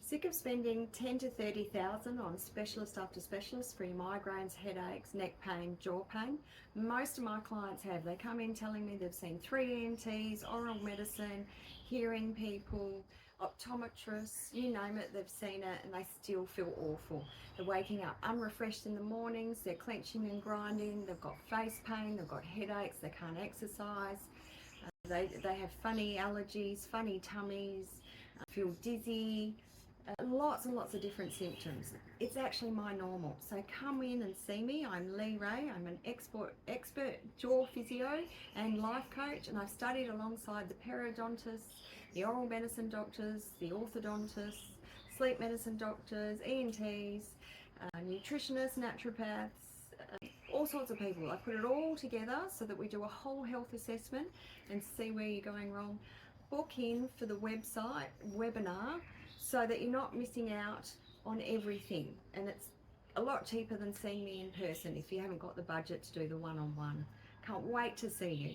Sick of spending 10 to 30,000 on specialist after specialist for your migraines, headaches, neck pain, jaw pain? Most of my clients have. They come in telling me they've seen 3 ENTs, oral medicine, hearing people, optometrists, you name it, they've seen it, and they still feel awful. They're waking up unrefreshed in the mornings, they're clenching and grinding, they've got face pain, they've got headaches, they can't exercise, they have funny allergies, funny tummies, feel dizzy, lots and lots of different symptoms. It's actually my normal. So come in and see me. I'm Lee Ray. I'm an expert jaw physio and life coach, and I've studied alongside the periodontists, the oral medicine doctors, the orthodontists, sleep medicine doctors, ENTs, nutritionists, naturopaths, all sorts of people. I put it all together so that we do a whole health assessment and see where you're going wrong. Book in for the website webinar so that you're not missing out on everything, and it's a lot cheaper than seeing me in person if you haven't got the budget to do the one-on-one. Can't wait to see you.